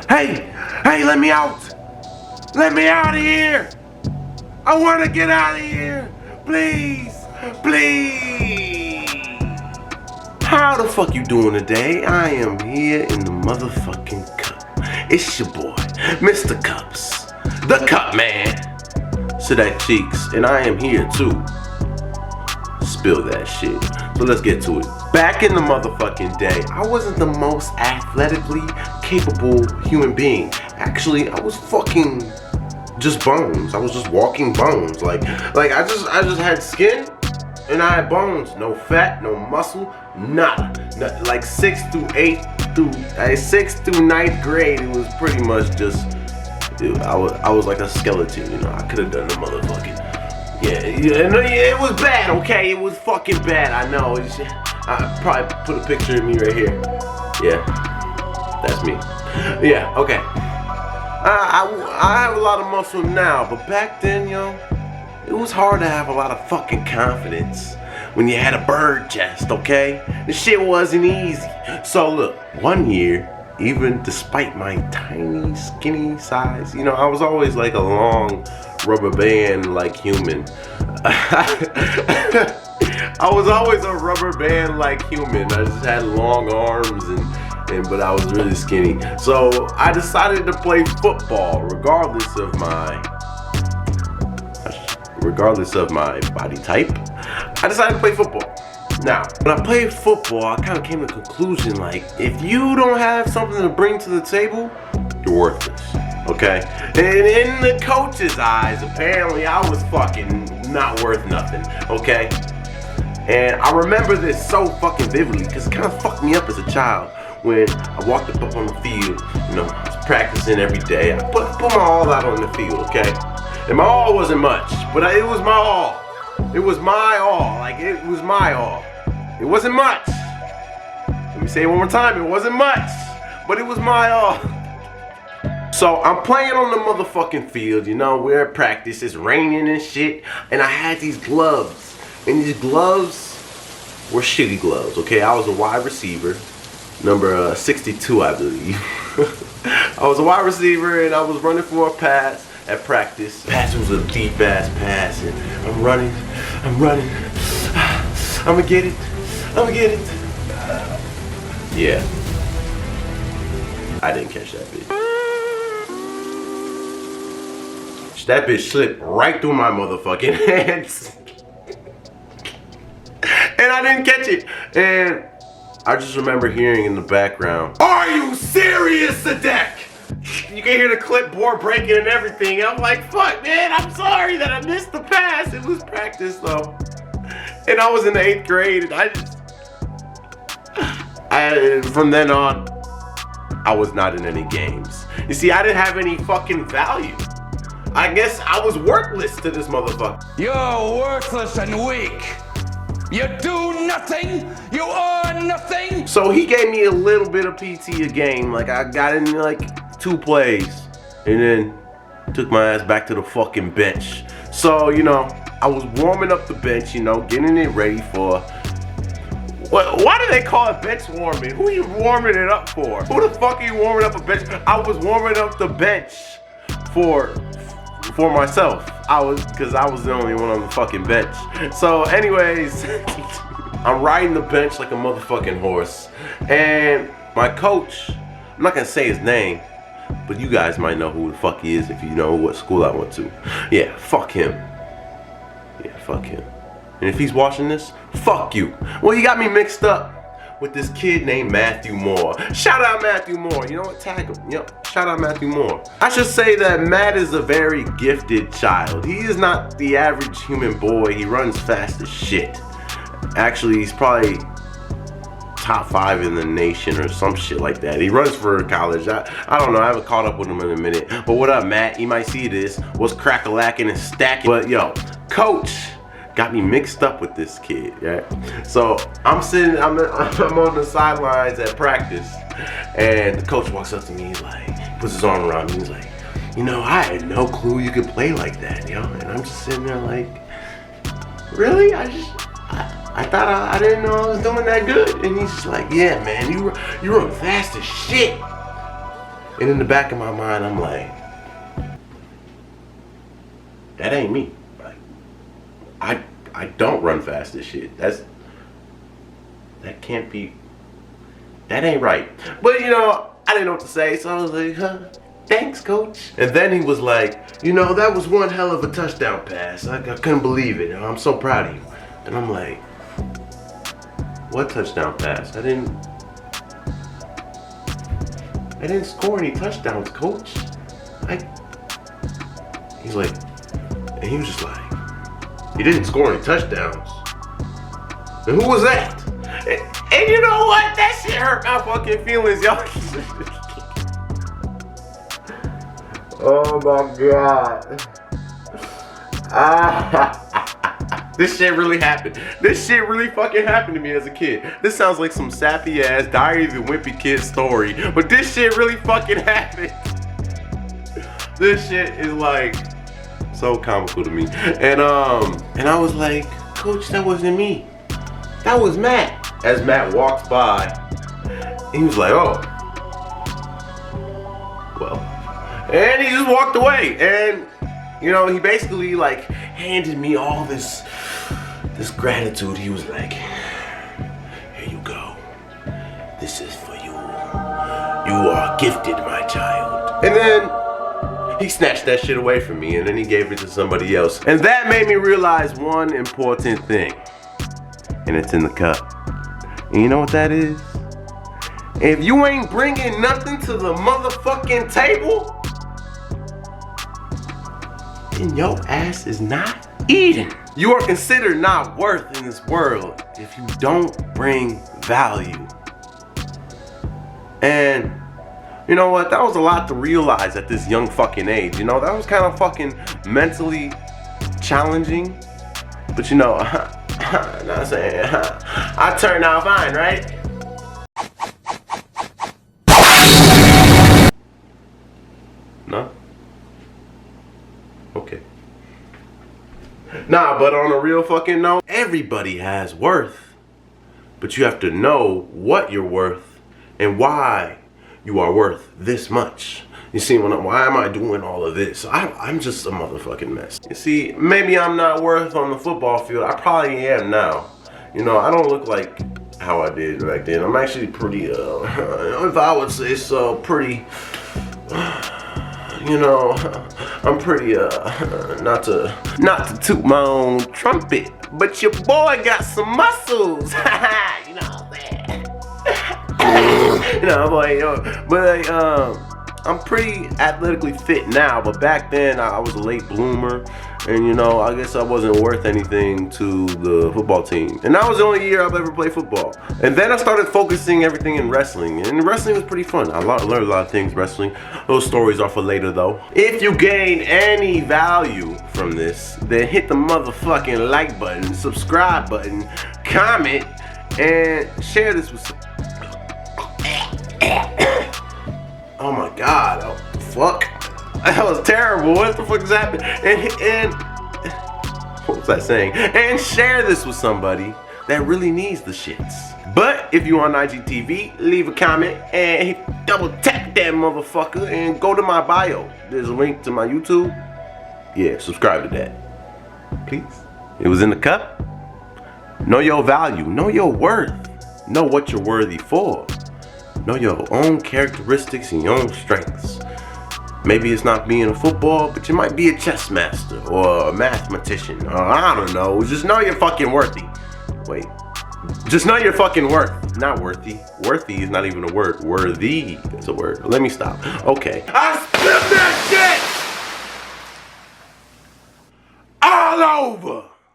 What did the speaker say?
Hey, hey, let me out. Let me out of here. I want to get out of here. Please, please. How the fuck you doing today? I am here in the motherfucking cup. It's your boy, Mr. Cups, the Cup Man. Sadak Cheeks, and I am here to spill that shit. So let's get to it. Back in the motherfucking day, I wasn't the most athletically capable human being. Actually, I was fucking just bones. I was just walking bones. Like I just had skin and I had bones. No fat, no muscle, nada. Like 6th through 9th grade, it was pretty much just, I was like a skeleton, you know. I could have done the motherfucking, yeah, it was bad, okay? It was fucking bad, I know. I probably put a picture of me right here. Yeah, that's me. Yeah, okay. I have a lot of muscle now, but back then, yo, it was hard to have a lot of fucking confidence when you had a bird chest, okay? The shit wasn't easy. So look, one year, even despite my tiny, skinny size, you know, I was always like a long rubber band like human. I was always a rubber band like human. I just had long arms but I was really skinny. So I decided to play football regardless of my body type. I decided to play football. Now, when I played football, I kind of came to the conclusion, like, if you don't have something to bring to the table, you're worthless, okay? And in the coach's eyes, apparently I was fucking not worth nothing, okay? And I remember this so fucking vividly because it kind of fucked me up as a child when I walked up on the field. You know, I was practicing every day. I put my all out on the field, okay? And my all wasn't much, but it was my all. It was my all. Like, it was my all. It wasn't much. Let me say it one more time. It wasn't much, but it was my all. So I'm playing on the motherfucking field, you know, we're at practice, it's raining and shit, and I had these gloves, and these gloves were shitty gloves, okay? I was a wide receiver, number 62, I believe. I was a wide receiver, and I was running for a pass at practice. Pass was a deep ass pass, and I'm running, I'ma get it. Yeah, I didn't catch that bitch. That bitch slipped right through my motherfucking hands. And I didn't catch it. And I just remember hearing in the background, "Are you serious, Sadak?" You can hear the clipboard breaking and everything. I'm like, fuck, man, I'm sorry that I missed the pass. It was practice, though. And I was in the 8th grade, and from then on, I was not in any games. You see, I didn't have any fucking value. I guess I was worthless to this motherfucker. You're worthless and weak. You do nothing. You earn nothing. So he gave me a little bit of PT a game. Like, I got in like 2 plays and then took my ass back to the fucking bench. So, you know, I was warming up the bench, you know, getting it ready for... Why do they call it bench warming? Who are you warming it up for? Who the fuck are you warming up a bench? I was warming up the bench for myself. Because I was the only one on the fucking bench. So anyways, I'm riding the bench like a motherfucking horse. And my coach, I'm not gonna say his name, but you guys might know who the fuck he is if you know what school I went to. Yeah, fuck him. Yeah, fuck him. And if he's watching this, fuck you. Well, you got me mixed up with this kid named Matthew Moore. Shout out Matthew Moore. You know what? Tag him. Yep. Shout out Matthew Moore. I should say that Matt is a very gifted child. He is not the average human boy. He runs fast as shit. Actually, he's probably top 5 in the nation or some shit like that. He runs for college. I don't know. I haven't caught up with him in a minute. But what up, Matt? You might see this. What's crack-a-lacking and stacking? But yo, coach got me mixed up with this kid, right? So I'm on the sidelines at practice, and the coach walks up to me, he's like, puts his arm around me, he's like, you know, I had no clue you could play like that, yo. And I'm just sitting there like, really? I thought I didn't know I was doing that good. And he's just like, yeah, man, you run fast as shit. And in the back of my mind, I'm like, that ain't me. Like, I don't run fast as shit. That can't be, that ain't right. But you know, I didn't know what to say, so I was like, thanks, coach. And then he was like, you know, that was one hell of a touchdown pass. I couldn't believe it. I'm so proud of you. And I'm like, what touchdown pass? I didn't score any touchdowns, coach. He's like, and he was just like, you didn't score any touchdowns. And who was that? And you know what? That shit hurt my fucking feelings, y'all. Oh my God. This shit really happened. This shit really fucking happened to me as a kid. This sounds like some sappy ass Diary of the Wimpy Kid story, but this shit really fucking happened. This shit is like so comical to me. And I was like, coach, that wasn't me. That was Matt. As Matt walks by, he was like, oh, well. And he just walked away. And, you know, he basically like handed me all this gratitude. He was like, here you go. This is for you. You are gifted, my child. And then he snatched that shit away from me and then he gave it to somebody else. And that made me realize one important thing. And it's in the cup. And you know what that is? If you ain't bringing nothing to the motherfucking table, then your ass is not eating. You are considered not worth in this world if you don't bring value. And you know what? That was a lot to realize at this young fucking age. You know, that was kind of fucking mentally challenging. But you know, not saying I turned out fine, right? No? Okay. Nah, but on a real fucking note, everybody has worth. But you have to know what you're worth and why you are worth this much. You see, why am I doing all of this? I'm just a motherfucking mess. You see, maybe I'm not worth on the football field. I probably am now. You know, I don't look like how I did back then. I'm actually pretty, if I would say so, pretty, you know, I'm pretty, not to toot my own trumpet, but your boy got some muscles. You know what I'm saying? You know, but I'm pretty athletically fit now, but back then I was a late bloomer, and you know, I guess I wasn't worth anything to the football team. And that was the only year I've ever played football. And then I started focusing everything in wrestling, and wrestling was pretty fun. I learned a lot of things wrestling. Those stories are for later though. If you gain any value from this, then hit the motherfucking like button, subscribe button, comment, and share this with some. Oh my God, oh, fuck. That was terrible. What the fuck is happening? And what was I saying? And share this with somebody that really needs the shits. But if you're on IGTV, leave a comment and double tap that motherfucker and go to my bio. There's a link to my YouTube. Yeah, subscribe to that. Please. It was in the cup. Know your value. Know your worth. Know what you're worthy for. Know your own characteristics and your own strengths. Maybe it's not being a football, but you might be a chess master or a mathematician, or I don't know. Just know you're fucking worthy. Wait. Just know you're fucking worth. Not worthy. Worthy is not even a word. Worthy is a word. Let me stop. Okay. I spit that shit!